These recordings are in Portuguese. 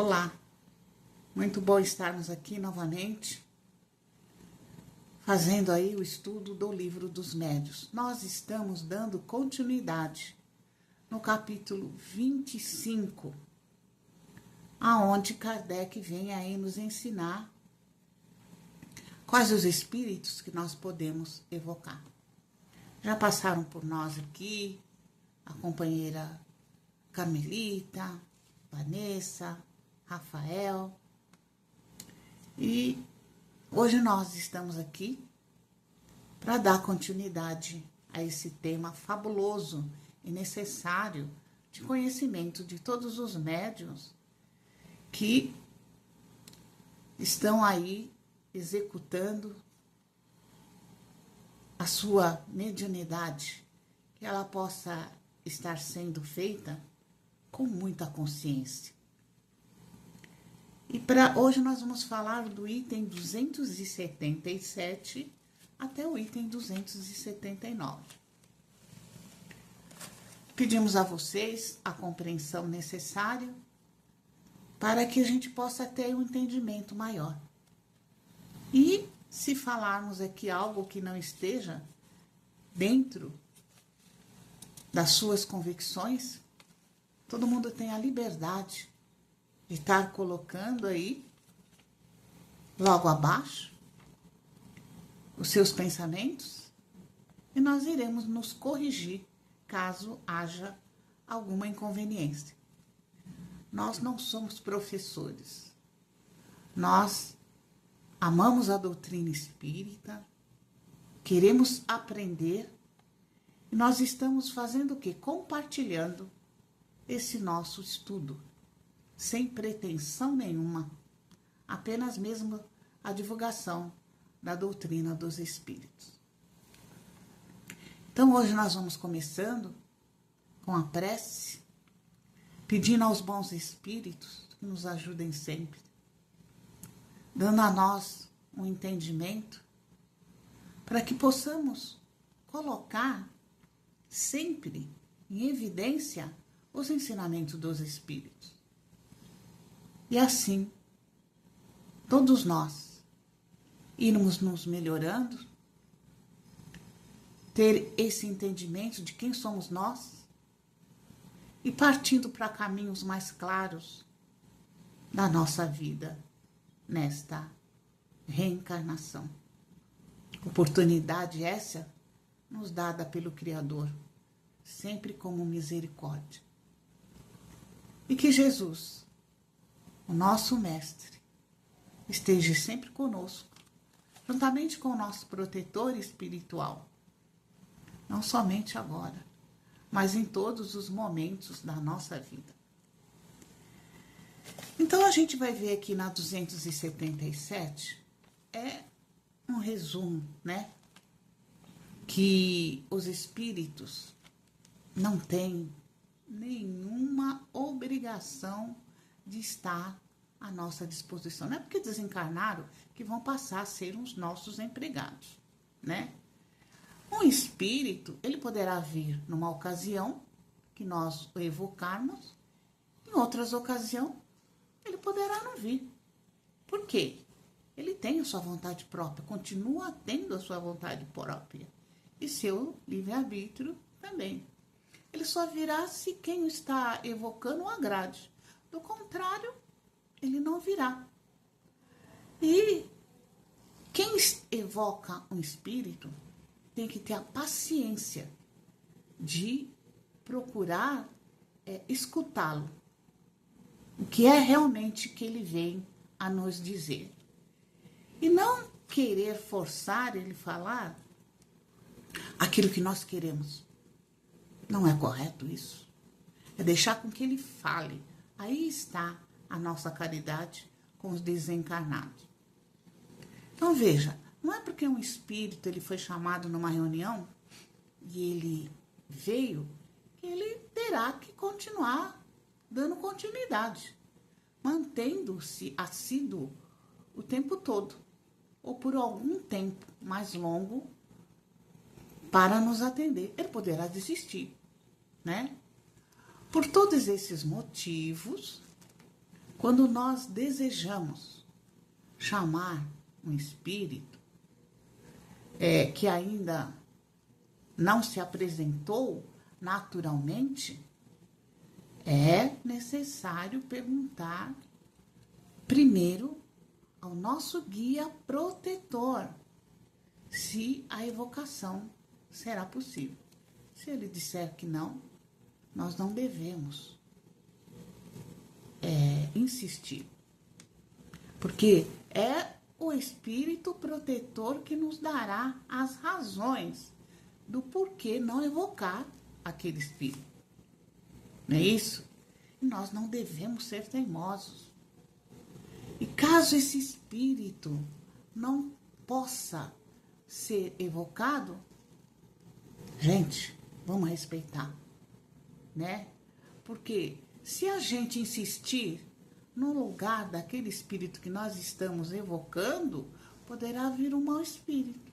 Olá, muito bom estarmos aqui novamente, fazendo aí o estudo do Livro dos Médiuns. Nós estamos dando continuidade no capítulo 25, aonde Kardec vem aí nos ensinar quais os espíritos que nós podemos evocar. Já passaram por nós aqui a companheira Carmelita, Vanessa, Rafael, e hoje nós estamos aqui para dar continuidade a esse tema fabuloso e necessário de conhecimento de todos os médiuns que estão aí executando a sua mediunidade, que ela possa estar sendo feita com muita consciência. E para hoje nós vamos falar do item 277 até o item 279. Pedimos a vocês a compreensão necessária para que a gente possa ter um entendimento maior. E se falarmos aqui algo que não esteja dentro das suas convicções, todo mundo tem a liberdade de estar colocando aí, logo abaixo, os seus pensamentos, e nós iremos nos corrigir caso haja alguma inconveniência. Nós não somos professores. Nós amamos a doutrina espírita, queremos aprender, e nós estamos fazendo o quê? Compartilhando esse nosso estudo, sem pretensão nenhuma, apenas mesmo a divulgação da doutrina dos espíritos. Então hoje nós vamos começando com a prece, pedindo aos bons espíritos que nos ajudem sempre, dando a nós um entendimento para que possamos colocar sempre em evidência os ensinamentos dos espíritos. E assim, todos nós irmos nos melhorando, ter esse entendimento de quem somos nós e partindo para caminhos mais claros da nossa vida nesta reencarnação. Oportunidade essa nos dada pelo Criador, sempre como misericórdia. E que Jesus, o nosso Mestre, esteja sempre conosco, juntamente com o nosso protetor espiritual, não somente agora, mas em todos os momentos da nossa vida. Então a gente vai ver aqui na 277, é um resumo, né? Que os espíritos não têm nenhuma obrigação de estar à nossa disposição. Não é porque desencarnaram que vão passar a ser os nossos empregados, né? Um espírito, ele poderá vir numa ocasião que nós o evocarmos, em outras ocasiões ele poderá não vir. Por quê? Ele tem a sua vontade própria, continua tendo a sua vontade própria e seu livre-arbítrio também. Ele só virá se quem o está evocando o agrade. Do contrário, ele não virá. E quem evoca um espírito tem que ter a paciência de procurar escutá-lo. O que é realmente que ele vem a nos dizer. E não querer forçar ele falar aquilo que nós queremos. Não é correto isso. É deixar com que ele fale. Aí está a nossa caridade com os desencarnados. Então veja, não é porque um espírito ele foi chamado numa reunião e ele veio que ele terá que continuar dando continuidade, mantendo-se assíduo o tempo todo, ou por algum tempo mais longo para nos atender. Ele poderá desistir, né? Por todos esses motivos, Quando nós desejamos chamar um espírito que ainda não se apresentou naturalmente, é necessário perguntar primeiro ao nosso guia protetor se a evocação será possível. Se ele disser que não, nós não devemos insistir, porque é o espírito protetor que nos dará as razões do porquê não evocar aquele espírito. Não é isso? E nós não devemos ser teimosos. E caso esse espírito não possa ser evocado, gente, vamos respeitar, né? Porque se a gente insistir no lugar daquele espírito que nós estamos evocando, poderá vir um mau espírito,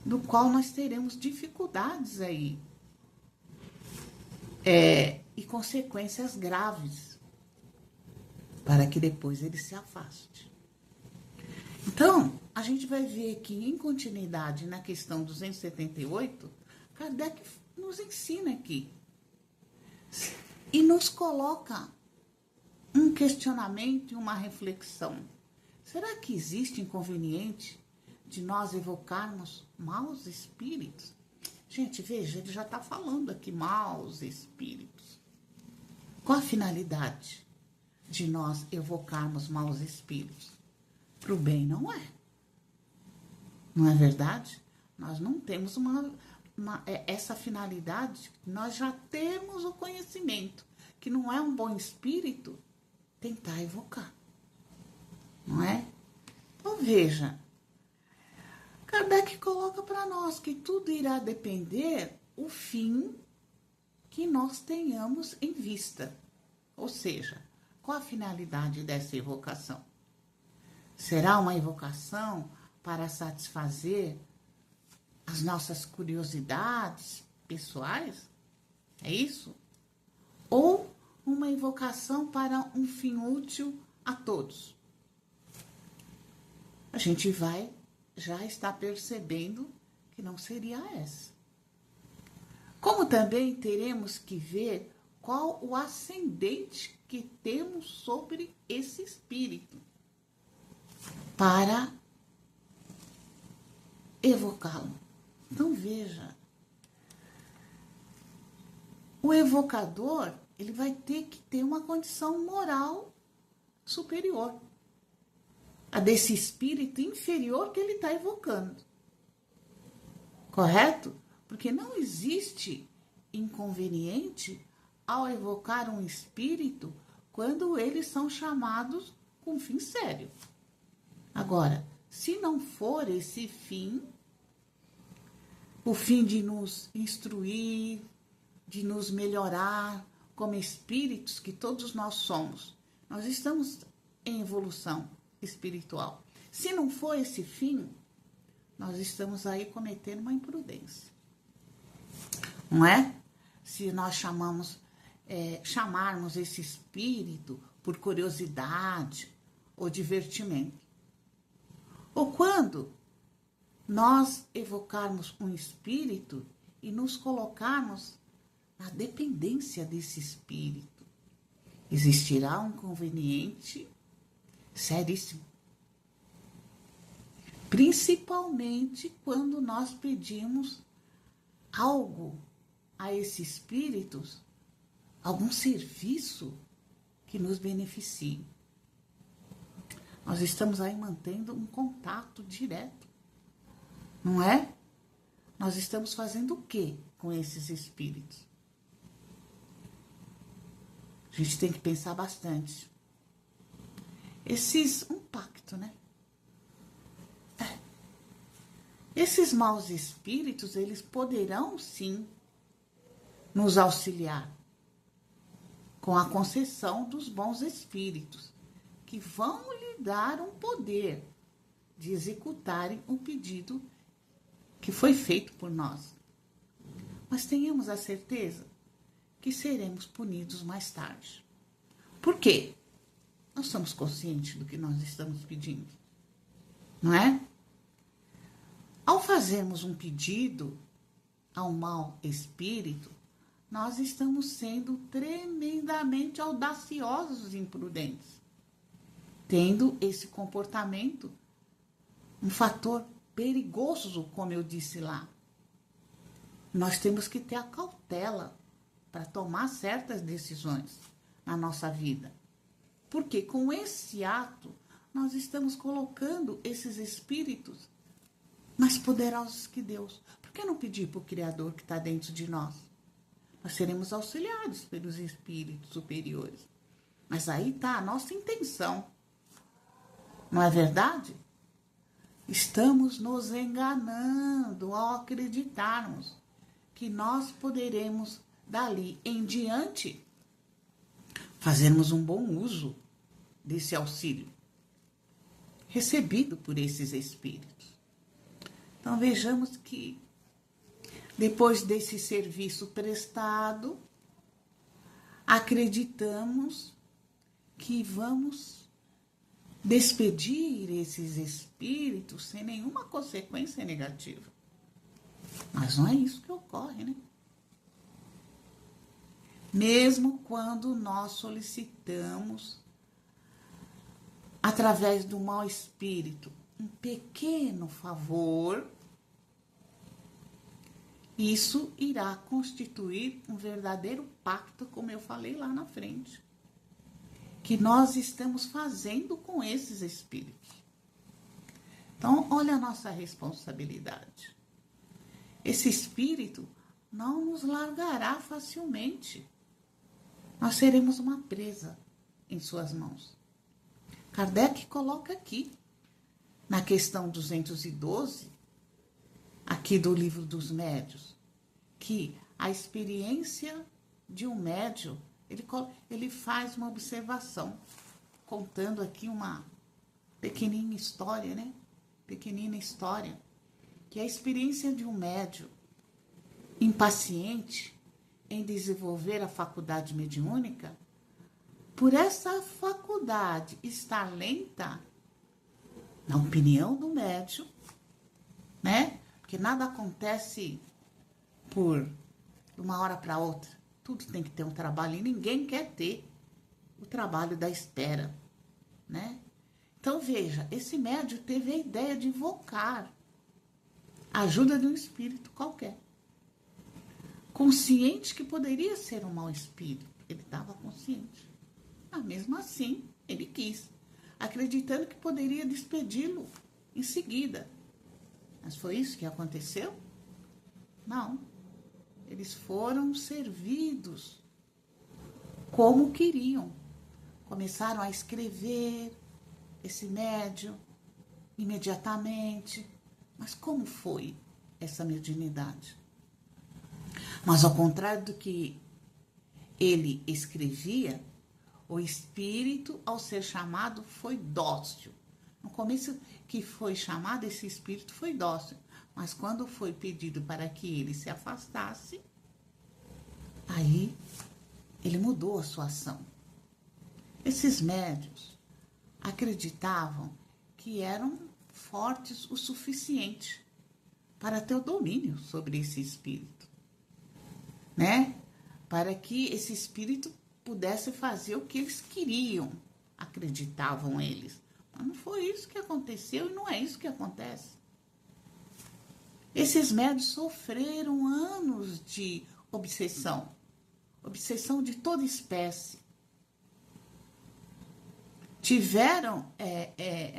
do qual nós teremos dificuldades aí. E consequências graves, para que depois ele se afaste. Então, a gente vai ver que em continuidade na questão 278, Kardec nos ensina aqui e nos coloca um questionamento e uma reflexão. Será que existe inconveniente de nós evocarmos maus espíritos? Gente, veja, ele já está falando aqui, maus espíritos. Qual a finalidade de nós evocarmos maus espíritos? Para o bem não é. Não é verdade? Nós não temos essa finalidade, nós já temos o conhecimento que não é um bom espírito tentar evocar. Não é? Então veja, Kardec coloca para nós que tudo irá depender do fim que nós tenhamos em vista. Ou seja, qual a finalidade dessa evocação? Será uma evocação para satisfazer as nossas curiosidades pessoais? É isso? Ou uma evocação para um fim útil a todos? A gente já está percebendo que não seria essa. Como também teremos que ver qual o ascendente que temos sobre esse espírito para evocá-lo. Então veja, o evocador ele vai ter que ter uma condição moral superior a desse espírito inferior que ele está evocando. Correto? Porque não existe inconveniente ao evocar um espírito quando eles são chamados com fim sério. Agora, se não for esse fim, o fim de nos instruir, de nos melhorar como espíritos que todos nós somos, nós estamos em evolução espiritual. Se não for esse fim, nós estamos aí cometendo uma imprudência. Não é? Se nós chamarmos esse espírito por curiosidade ou divertimento. Ou quando nós evocarmos um espírito e nos colocarmos na dependência desse espírito, existirá um inconveniente seríssimo. Principalmente quando nós pedimos algo a esses espíritos, algum serviço que nos beneficie. Nós estamos aí mantendo um contato direto, não é? Nós estamos fazendo o quê com esses espíritos? A gente tem que pensar bastante. Um pacto, né? Esses maus espíritos, eles poderão sim nos auxiliar com a concessão dos bons espíritos, que vão lhe dar um poder de executarem o pedido que foi feito por nós. Mas tenhamos a certeza que seremos punidos mais tarde. Por quê? Nós somos conscientes do que nós estamos pedindo, não é? Ao fazermos um pedido ao mau espírito, nós estamos sendo tremendamente audaciosos e imprudentes, tendo esse comportamento um fator perigoso, como eu disse lá. Nós temos que ter a cautela para tomar certas decisões na nossa vida. Porque com esse ato, nós estamos colocando esses espíritos mais poderosos que Deus. Por que não pedir para o Criador que está dentro de nós? Nós seremos auxiliados pelos espíritos superiores. Mas aí está a nossa intenção. Não é verdade? Estamos nos enganando ao acreditarmos que nós poderemos, dali em diante, fazermos um bom uso desse auxílio recebido por esses espíritos. Então vejamos que depois desse serviço prestado, acreditamos que vamos despedir esses espíritos sem nenhuma consequência negativa. Mas não é isso que ocorre, né? Mesmo quando nós solicitamos, através do mau espírito, um pequeno favor, isso irá constituir um verdadeiro pacto, como eu falei lá na frente, que nós estamos fazendo com esses espíritos. Então, olha a nossa responsabilidade. Esse espírito não nos largará facilmente. Nós seremos uma presa em suas mãos. Kardec coloca aqui, na questão 212, aqui do Livro dos Médios, que a experiência de um médium, ele faz uma observação, contando aqui uma pequenina história, né? Pequenina história, que a experiência de um médium impaciente em desenvolver a faculdade mediúnica, por essa faculdade estar lenta, na opinião do médium, né? Porque nada acontece por uma hora para outra. Tudo tem que ter um trabalho e ninguém quer ter o trabalho da espera, né? Então veja, esse médium teve a ideia de invocar a ajuda de um espírito qualquer, consciente que poderia ser um mau espírito. Ele estava consciente. Mas mesmo assim, ele quis, acreditando que poderia despedi-lo em seguida. Mas foi isso que aconteceu? Não. Eles foram servidos como queriam. Começaram a escrever esse médium imediatamente. Mas como foi essa mediunidade? Mas ao contrário do que ele escrevia, o espírito, ao ser chamado, foi dócil. No começo que foi chamado, esse espírito foi dócil. Mas quando foi pedido para que ele se afastasse, aí ele mudou a sua ação. Esses médios acreditavam que eram fortes o suficiente para ter o domínio sobre esse espírito, né? Para que esse espírito pudesse fazer o que eles queriam, acreditavam eles. Mas não foi isso que aconteceu e não é isso que acontece. Esses médios sofreram anos de obsessão de toda espécie.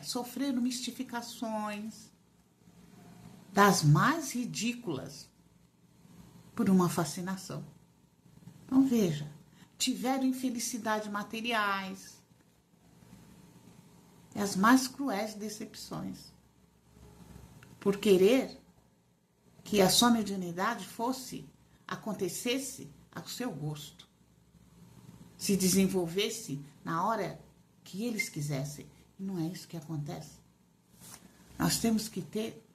Sofreram mistificações das mais ridículas por uma fascinação. Então veja, tiveram infelicidades materiais e as mais cruéis decepções por querer que a sua mediunidade acontecesse ao seu gosto, se desenvolvesse na hora que eles quisessem. E não é isso que acontece. Nós temos que ter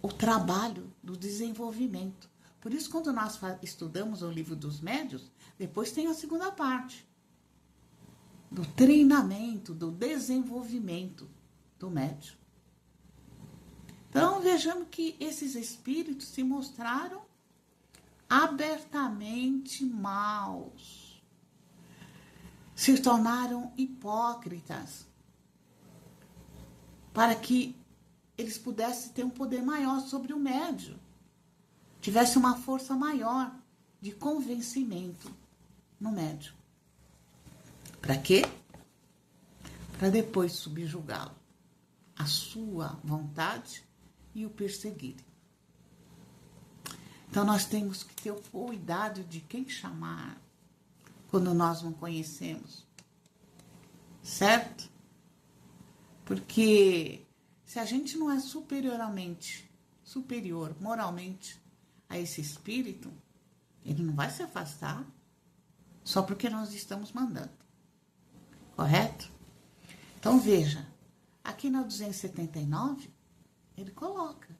o trabalho do desenvolvimento. Por isso, quando nós estudamos o Livro dos Médios, depois tem a segunda parte, do treinamento, do desenvolvimento do médium. Então, vejamos que esses espíritos se mostraram abertamente maus, se tornaram hipócritas, para que eles pudessem ter um poder maior sobre o médium, tivesse uma força maior de convencimento no médium. Para quê? Para depois subjugá-lo à sua vontade e o perseguirem. Então, nós temos que ter o cuidado de quem chamar quando nós não conhecemos, certo? Porque se a gente não é superior moralmente a esse espírito, ele não vai se afastar só porque nós estamos mandando, correto? Então, veja, aqui na 279, ele coloca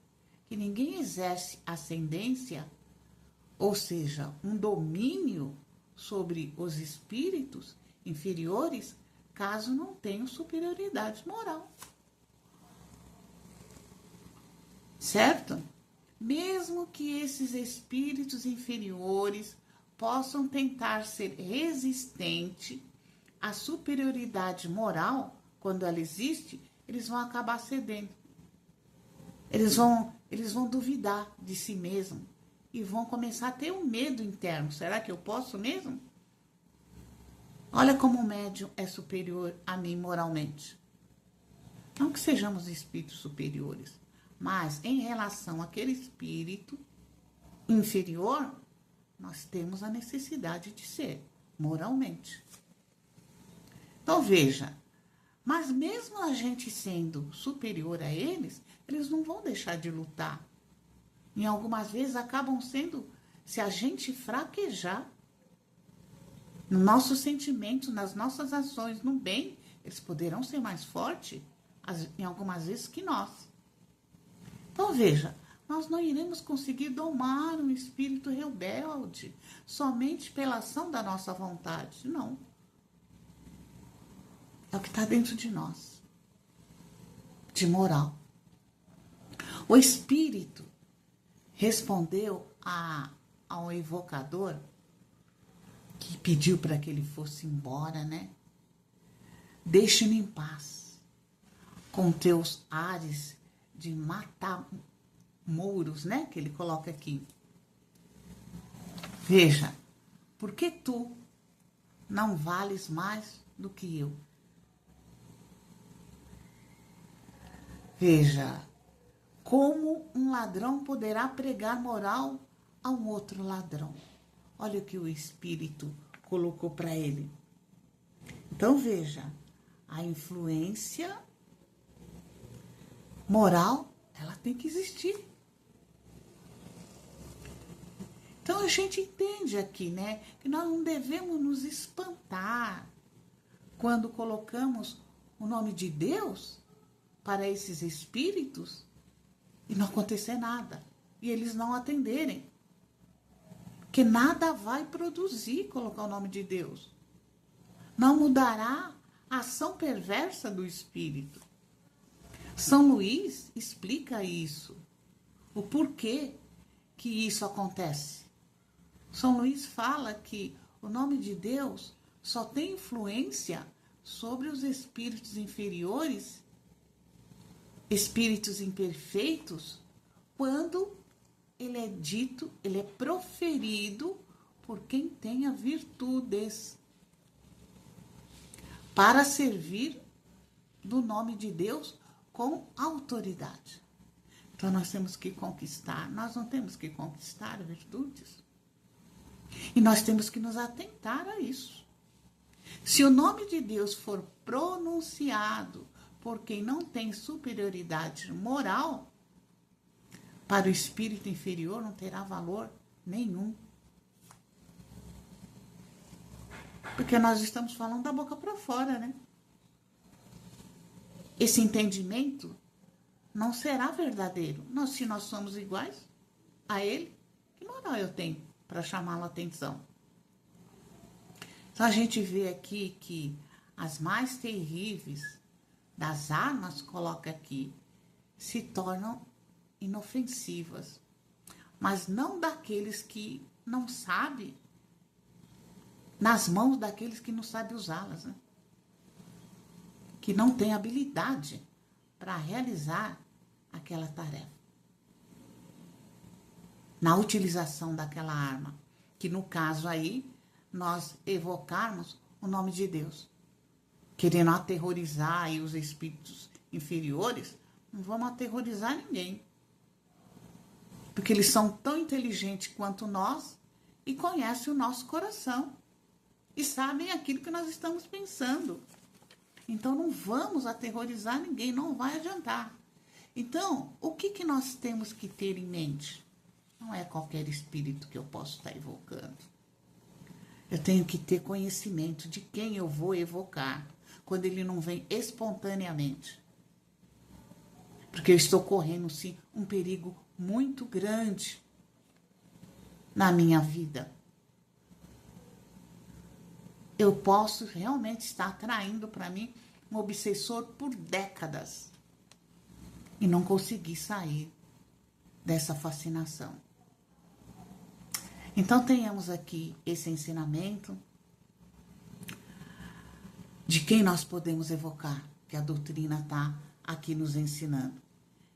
que ninguém exerce ascendência, ou seja, um domínio sobre os espíritos inferiores, caso não tenham superioridade moral. Certo? Mesmo que esses espíritos inferiores possam tentar ser resistentes à superioridade moral, quando ela existe, eles vão acabar cedendo. Eles vão duvidar de si mesmo e vão começar a ter um medo interno. Será que eu posso mesmo? Olha como o médium é superior a mim moralmente. Não que sejamos espíritos superiores, mas em relação àquele espírito inferior, nós temos a necessidade de ser moralmente. Então veja, mas mesmo a gente sendo superior a eles, eles não vão deixar de lutar. E algumas vezes acabam sendo, se a gente fraquejar no nosso sentimento, nas nossas ações, no bem, eles poderão ser mais fortes em algumas vezes que nós. Então veja, nós não iremos conseguir domar um espírito rebelde somente pela ação da nossa vontade, não. É o que está dentro de nós, de moral. O espírito respondeu ao evocador, que pediu para que ele fosse embora, né? Deixe-me em paz, com teus ares de matar mouros, né? Que ele coloca aqui. Veja, porque tu não vales mais do que eu? Veja, como um ladrão poderá pregar moral a um outro ladrão? Olha o que o Espírito colocou para ele. Então, veja, a influência moral, ela tem que existir. Então, a gente entende aqui, né, que nós não devemos nos espantar quando colocamos o nome de Deus para esses espíritos e não acontecer nada, e eles não atenderem. Que nada vai produzir colocar o nome de Deus. Não mudará a ação perversa do espírito. São Luís explica isso, o porquê que isso acontece. São Luís fala que o nome de Deus só tem influência sobre os espíritos inferiores, espíritos imperfeitos, quando ele é dito, ele é proferido por quem tenha virtudes, para servir do nome de Deus com autoridade. Então, nós temos que conquistar, nós não temos que conquistar virtudes. E nós temos que nos atentar a isso. Se o nome de Deus for pronunciado por quem não tem superioridade moral, para o espírito inferior não terá valor nenhum. Porque nós estamos falando da boca para fora, né? Esse entendimento não será verdadeiro. Se nós somos iguais a ele, que moral eu tenho para chamá-lo a atenção? Então a gente vê aqui que as mais terríveis das armas, coloca aqui, se tornam inofensivas, mas não daqueles que não sabem, nas mãos daqueles que não sabem usá-las, né? Que não têm habilidade para realizar aquela tarefa. Na utilização daquela arma, que no caso aí, nós evocarmos o nome de Deus, querendo aterrorizar aí os espíritos inferiores, não vamos aterrorizar ninguém. Porque eles são tão inteligentes quanto nós e conhecem o nosso coração. E sabem aquilo que nós estamos pensando. Então não vamos aterrorizar ninguém, não vai adiantar. Então, o que nós temos que ter em mente? Não é qualquer espírito que eu posso estar evocando. Eu tenho que ter conhecimento de quem eu vou evocar, quando ele não vem espontaneamente. Porque eu estou correndo, sim, um perigo muito grande na minha vida. Eu posso realmente estar atraindo para mim um obsessor por décadas e não conseguir sair dessa fascinação. Então tenhamos aqui esse ensinamento de quem nós podemos evocar, que a doutrina está aqui nos ensinando.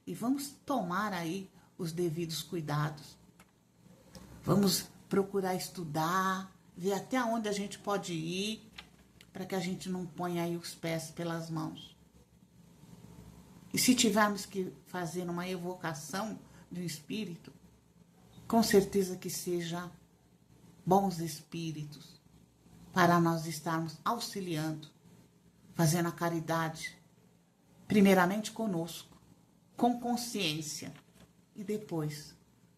E vamos tomar aí os devidos cuidados. Vamos procurar estudar, ver até onde a gente pode ir, para que a gente não ponha aí os pés pelas mãos. E se tivermos que fazer uma evocação de um espírito, com certeza que seja bons espíritos, para nós estarmos auxiliando, fazendo a caridade, primeiramente conosco, com consciência, e depois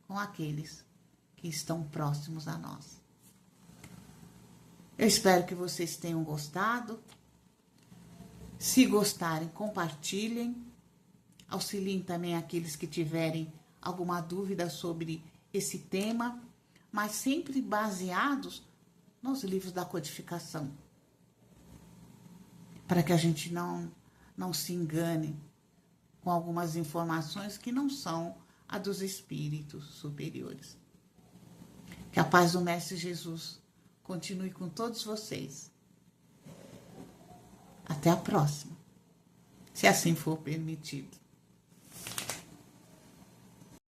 com aqueles que estão próximos a nós. Eu espero que vocês tenham gostado. Se gostarem, compartilhem. Auxiliem também aqueles que tiverem alguma dúvida sobre esse tema, mas sempre baseados nos livros da codificação, para que a gente não se engane com algumas informações que não são a dos espíritos superiores. Que a paz do Mestre Jesus continue com todos vocês. Até a próxima, se assim for permitido.